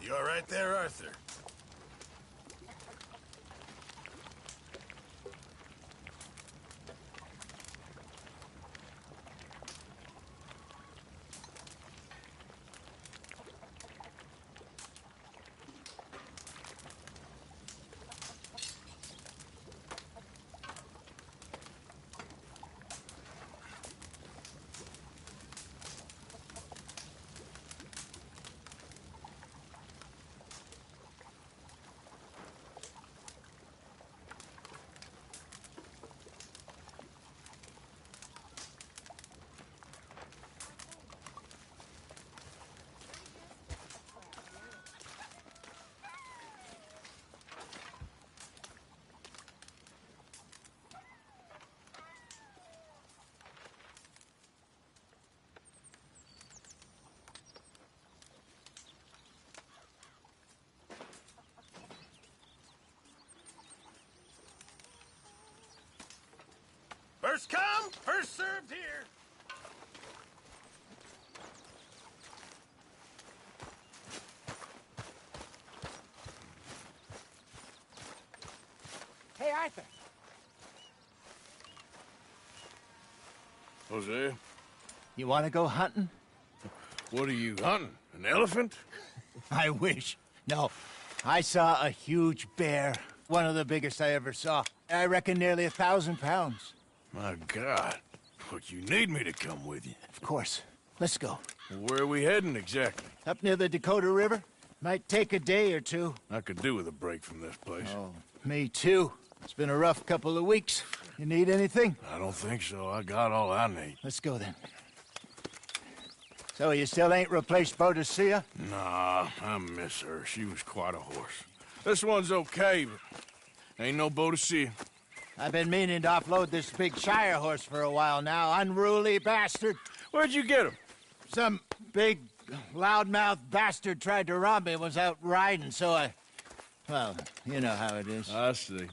You all right there, Arthur? First come, first served here. Hey, Arthur. Jose, You want to go hunting? what are you hunting? An elephant? I wish. No, I saw a huge bear. One of the biggest I ever saw. I reckon nearly 1,000 pounds. My God. But you need me to come with you. Of course. Let's go. Where are we heading exactly? Up near the Dakota River. Might take a day or two. I could do with a break from this place. Oh, me too. It's been a rough couple of weeks. You need anything? I don't think so. I got all I need. Let's go then. So you still ain't replaced Boadicea? Nah, I miss her. She was quite a horse. This one's okay, but ain't no Boadicea. I've been meaning to offload this big Shire horse for a while now. Unruly bastard. Where'd you get him? Some big, loudmouth bastard tried to rob me and was out riding, so I... Well, you know how it is. I see.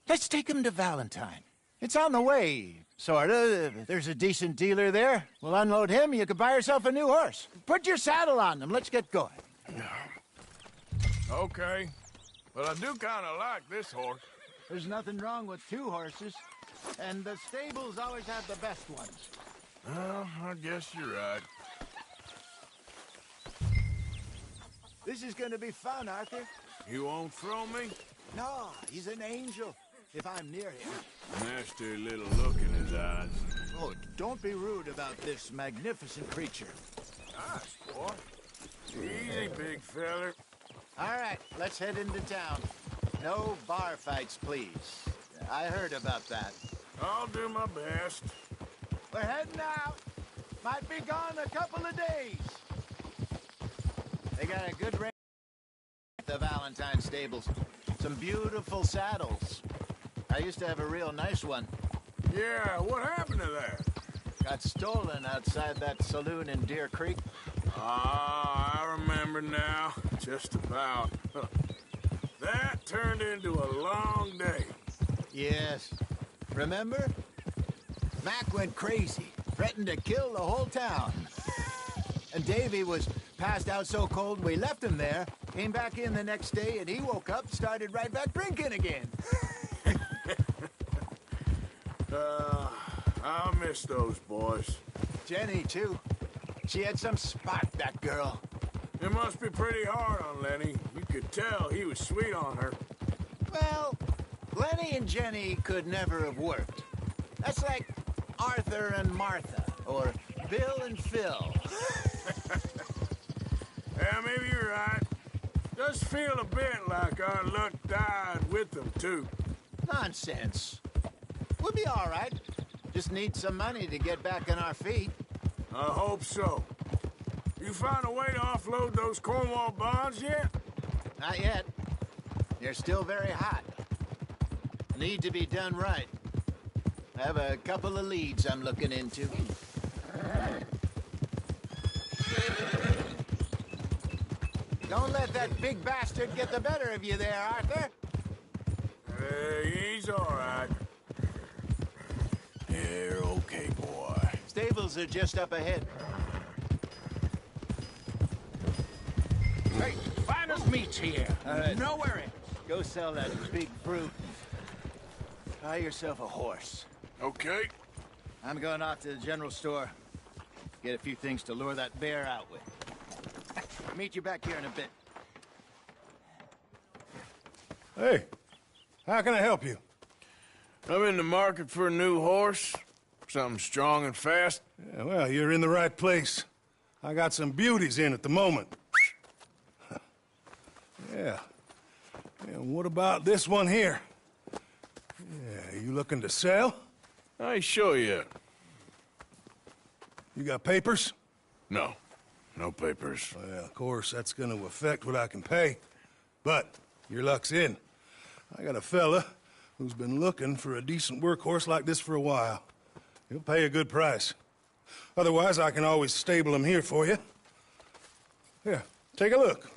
Let's take him to Valentine. It's on the way, sorta. If there's a decent dealer there, we'll unload him, you can buy yourself a new horse. Put your saddle on them, let's get going. Okay. But I do kind of like this horse. There's nothing wrong with two horses, and the stables always have the best ones. Well, I guess you're right. This is gonna be fun, Arthur. You won't throw me? No, he's an angel, if I'm near him. Nasty little look in his eyes. Oh, don't be rude about this magnificent creature. Nice, boy. Easy, big feller. All right, let's head into town. No bar fights, please. I heard about that. I'll do my best. We're heading out. Might be gone a couple of days. They got a good range at the Valentine stables. Some beautiful saddles. I used to have a real nice one. Yeah, what happened to that? Got stolen outside that saloon in Deer Creek. Ah, I remember now. Just about. That turned into a long day. Yes. Remember? Mac went crazy, threatened to kill the whole town. And Davy was passed out so cold we left him there, came back in the next day, and he woke up and started right back drinking again. I miss those boys. Jenny, too. She had some spot, that girl. It must be pretty hard on Lenny. You could tell he was sweet on her. Well, Lenny and Jenny could never have worked. That's like Arthur and Martha, or Bill and Phil. Yeah, maybe you're right. Does feel a bit like our luck died with them, too. Nonsense. We'll be all right. Just need some money to get back on our feet. I hope so. You found a way to offload those Cornwall bonds yet? Not yet. They're still very hot. Need to be done right. I have a couple of leads I'm looking into. Don't let that big bastard get the better of you there, Arthur. Hey, he's all right. You're okay, boy. Stables are just up ahead. meat here. All right. Nowhere else. Go sell that big fruit. Buy yourself a horse. Okay. I'm going off to the general store. Get a few things to lure that bear out with. Meet you back here in a bit. Hey, how can I help you? I'm in the market for a new horse. Something strong and fast. Yeah, well, you're in the right place. I got some beauties in at the moment. Yeah. And what about this one here? Yeah, you looking to sell? I ain't sure yet. You got papers? No. No papers. Well, of course, that's gonna affect what I can pay. But your luck's in. I got a fella who's been looking for a decent workhorse like this for a while. He'll pay a good price. Otherwise, I can always stable him here for you. Here, take a look.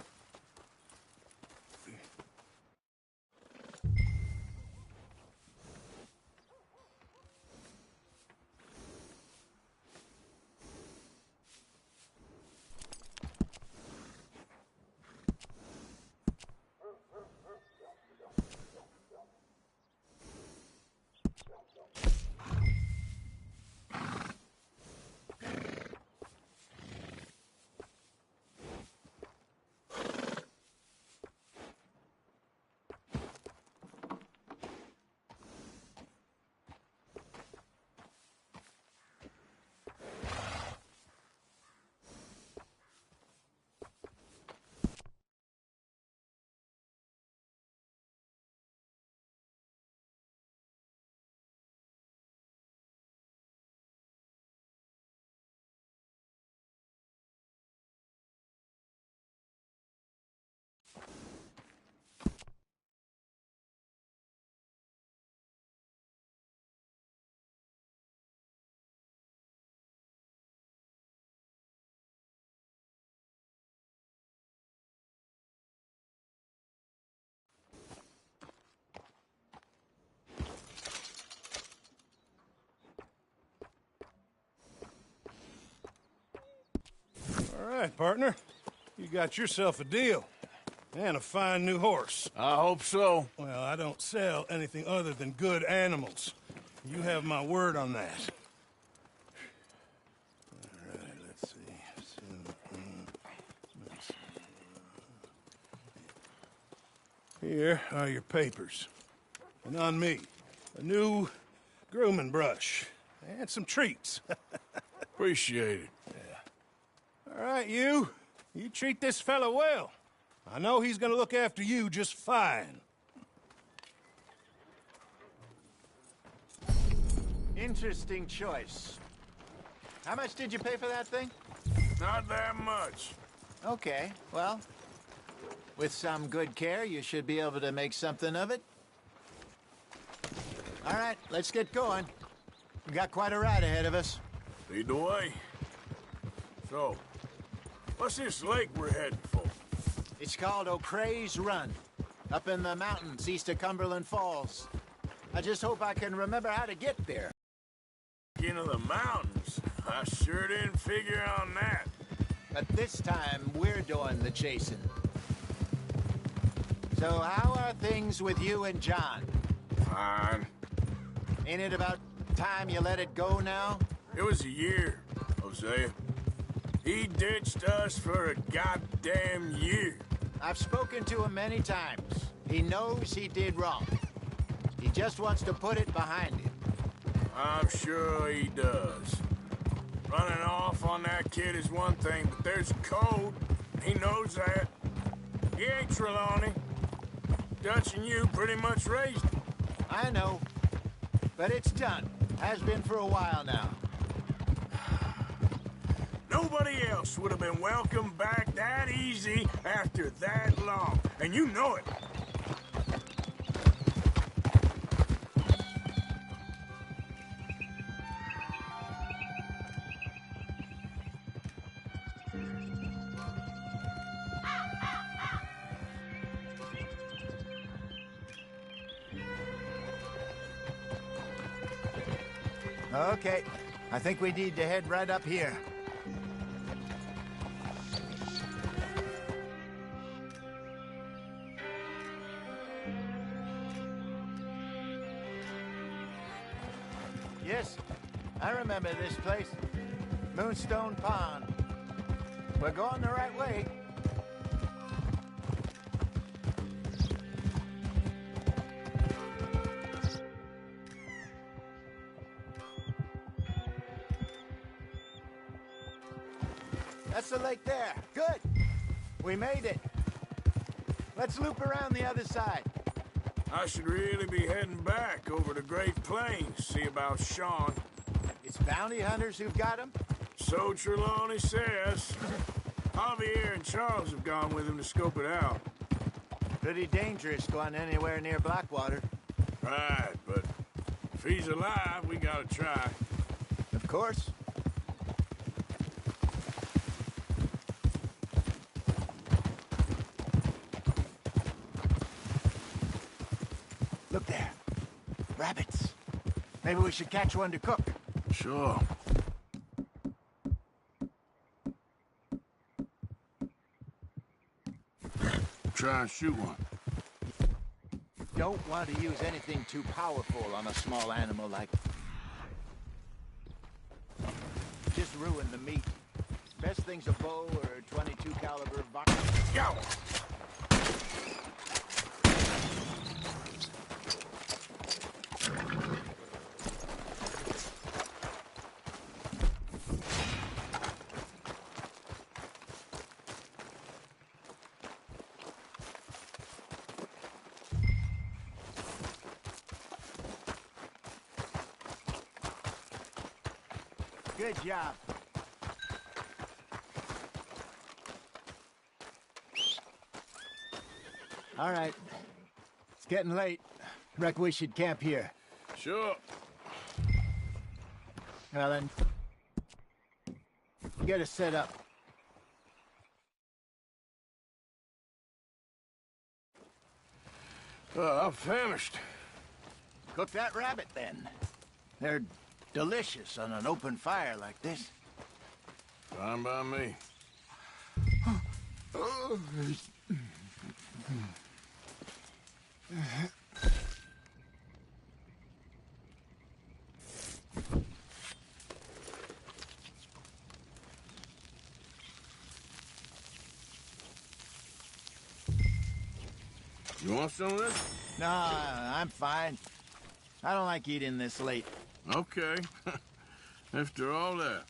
All right, partner. You got yourself a deal. And a fine new horse. I hope so. Well, I don't sell anything other than good animals. You have my word on that. All right, let's see. Here are your papers. And on me, a new grooming brush. And some treats. Appreciate it. All right, you. You treat this fella well. I know he's gonna look after you just fine. Interesting choice. How much did you pay for that thing? Not that much. Okay, well, with some good care, you should be able to make something of it. All right, let's get going. We got quite a ride ahead of us. Lead the way. So, what's this lake we're heading for? It's called O'Creagh's Run, up in the mountains east of Cumberland Falls. I just hope I can remember how to get there. Into the mountains? I sure didn't figure on that. But this time, we're doing the chasing. So how are things with you and John? Fine. Ain't it about time you let it go now? It was a year, Hosea. He ditched us for a goddamn year. I've spoken to him many times. He knows he did wrong. He just wants to put it behind him. I'm sure he does. Running off on that kid is one thing, but there's a code. He knows that. He ain't Trelawney. Dutch and you pretty much raised him. I know. But it's done. Has been for a while now. Nobody else would have been welcomed back that easy after that long. And you know it. Okay. I think we need to head right up here. Yes, I remember this place. Moonstone Pond. We're going the right way. That's the lake there. Good. We made it. Let's loop around the other side. I should really be heading back over the Great Plains, see about Sean. It's bounty hunters who've got him? So Trelawney says. Javier and Charles have gone with him to scope it out. Pretty dangerous going anywhere near Blackwater. Right, but if he's alive, we gotta try. Of course. Look there. Rabbits. Maybe we should catch one to cook. Sure. Try and shoot one. Don't want to use anything too powerful on a small animal like... Just ruin the meat. Best thing's a bow or a .22 caliber... Go! Good job. All right. It's getting late. Reckon we should camp here. Sure. Well then, get us set up. I'm famished. Cook that rabbit then. They're delicious on an open fire like this. Fine by me. You want some of this? No, I'm fine. I don't like eating this late. Okay. After all that.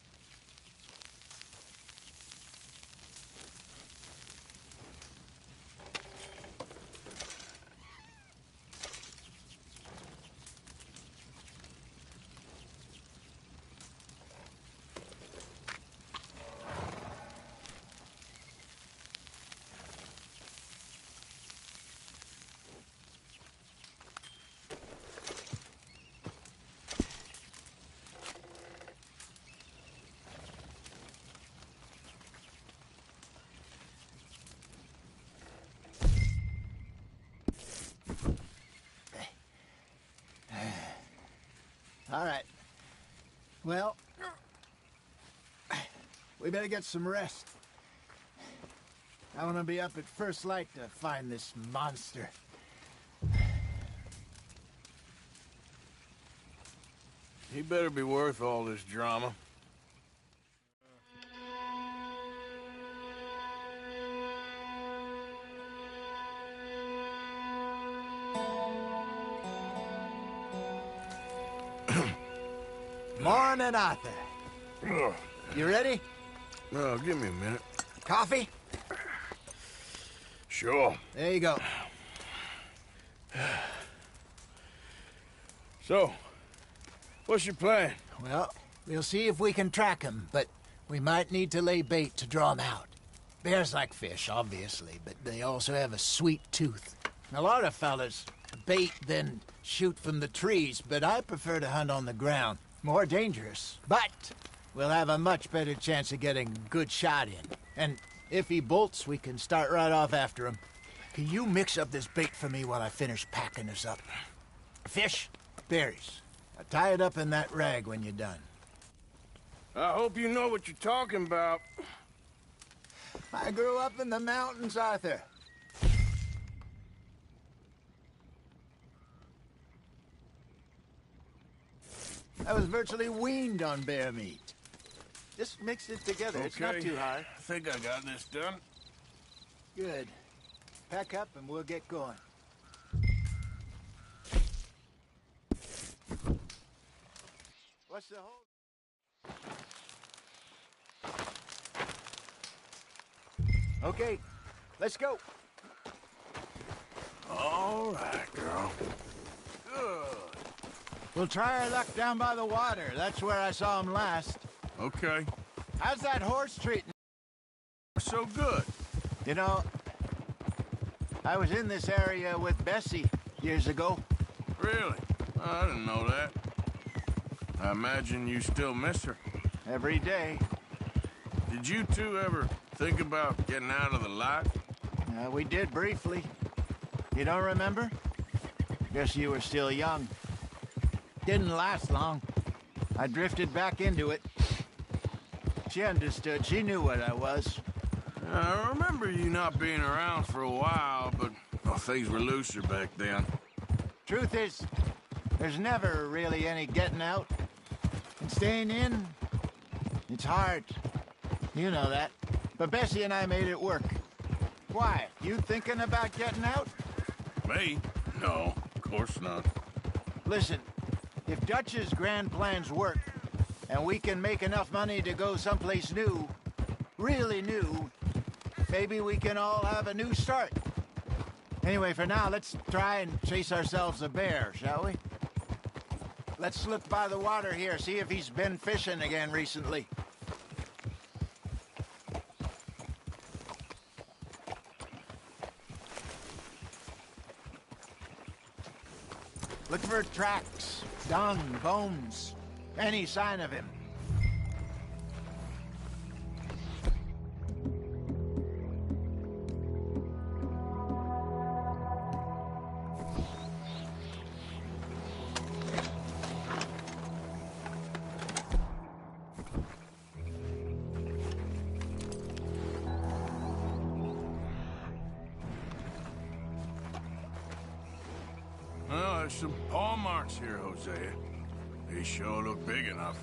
All right. Well, we better get some rest. I want to be up at first light to find this monster. He better be worth all this drama. Morning, Arthur. Ugh. You ready? Oh, give me a minute. Coffee? Sure. There you go. So, what's your plan? Well, we'll see if we can track him, but we might need to lay bait to draw him out. Bears like fish, obviously, but they also have a sweet tooth. A lot of fellas bait, then shoot from the trees, but I prefer to hunt on the ground. More dangerous, but we'll have a much better chance of getting a good shot in. And if he bolts, we can start right off after him. Can you mix up this bait for me while I finish packing this up? Fish, berries. I'll tie it up in that rag when you're done. I hope you know what you're talking about. I grew up in the mountains, Arthur. I was virtually weaned on bear meat. Just mix it together. It's not too hard. I think I got this done. Good. Pack up and we'll get going. What's the hold? Okay, let's go. All right, girl. Good. We'll try our luck down by the water. That's where I saw him last. Okay. How's that horse treating? So good. You know, I was in this area with Bessie years ago. Really? I didn't know that. I imagine you still miss her. Every day. Did you two ever think about getting out of the light? We did briefly. You don't remember? Guess you were still young. Didn't last long. I drifted back into it. She understood. She knew what I was. I remember you not being around for a while, but things were looser back then. Truth is, there's never really any getting out. And staying in, it's hard. You know that. But Bessie and I made it work. Why? You thinking about getting out? Me? No, of course not. Listen, if Dutch's grand plans work, and we can make enough money to go someplace new, really new, maybe we can all have a new start. Anyway, for now, let's try and chase ourselves a bear, shall we? Let's look by the water here, see if he's been fishing again recently. Look for tracks, dung, bones, any sign of him. Well, there's some paw marks here, Hosea. They sure look big enough.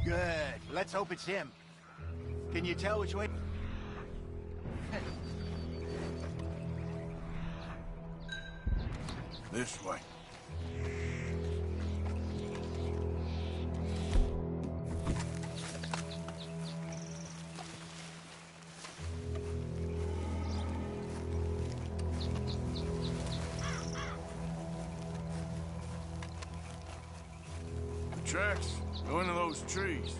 Good. Let's hope it's him. Can you tell which way? This way. The tracks go into those trees.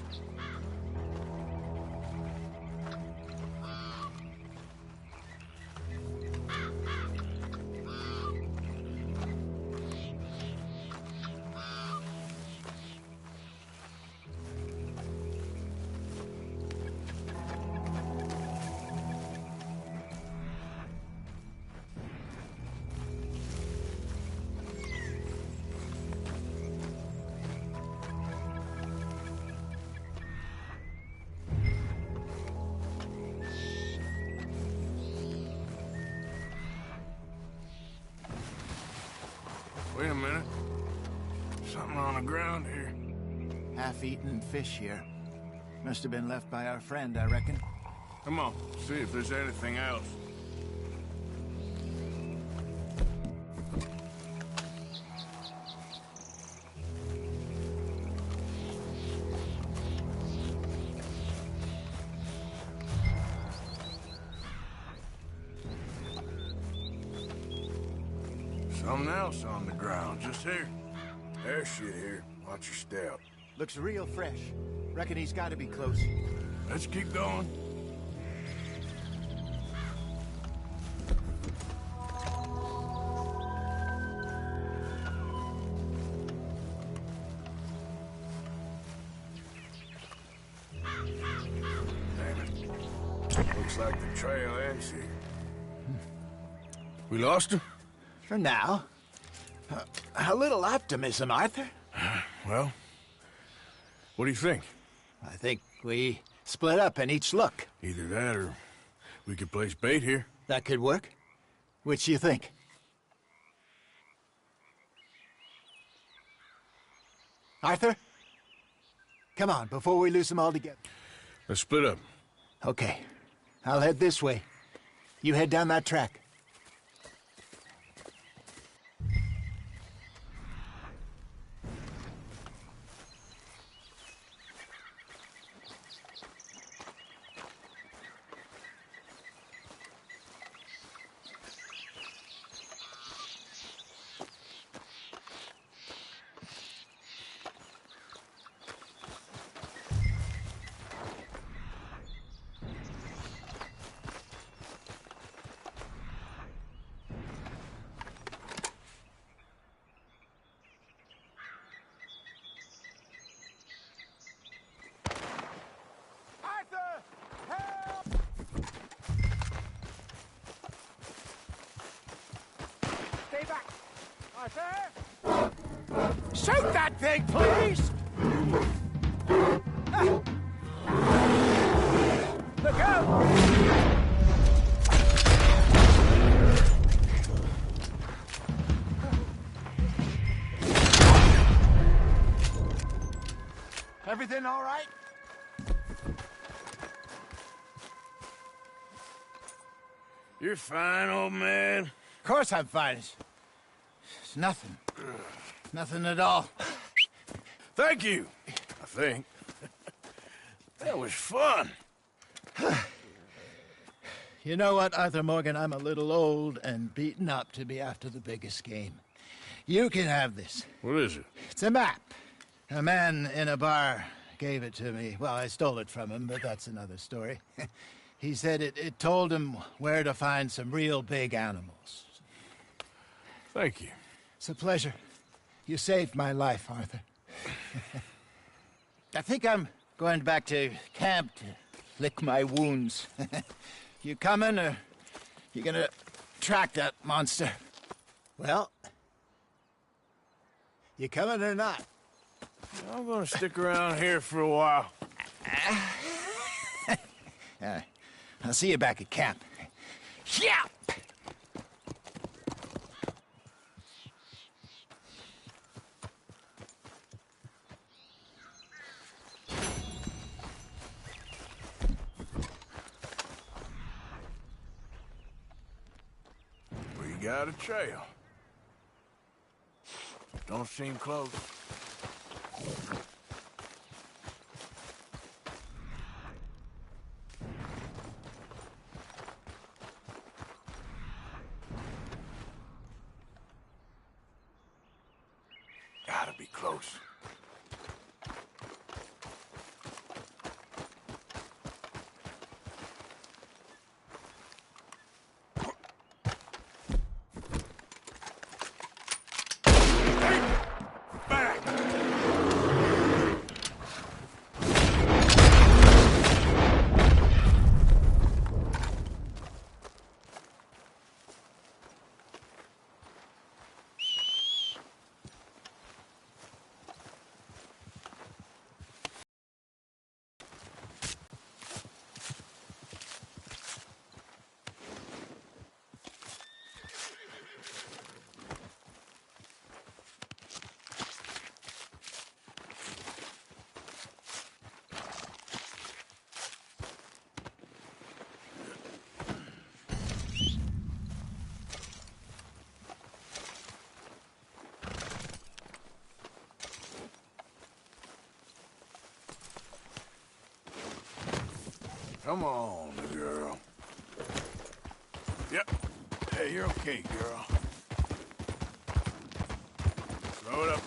Wait a minute. Something on the ground here. Half-eaten fish here. Must have been left by our friend, I reckon. Come on, see if there's anything else. Something else on the ground, just here. There's shit here. Watch your step. Looks real fresh. Reckon he's got to be close. Let's keep going. Damn it. Looks like the trail ends here. We lost him? For now. A little optimism, Arthur. Well, what do you think? I think we split up and each look. Either that or we could place bait here. That could work. Which you think? Arthur? Come on, before we lose them all together. Let's split up. Okay. I'll head this way. You head down that track. Stay back! Arthur! Shoot that thing, please! Look out! Everything all right? You're fine, old man. Of course I'm fine. It's nothing. Nothing at all. Thank you, I think. That was fun. You know what, Arthur Morgan? I'm a little old and beaten up to be after the biggest game. You can have this. What is it? It's a map. A man in a bar gave it to me. Well, I stole it from him, but that's another story. He said it told him where to find some real big animals. Thank you. It's a pleasure. You saved my life, Arthur. I think I'm going back to camp to lick my wounds. You coming, or you gonna track that monster? Well, you coming or not? I'm gonna stick around here for a while. I'll see you back at camp. Yeah! We got a trail. Don't seem close. Gotta be close. Come on, girl. Yep. Hey, you're okay, girl. Throw it up.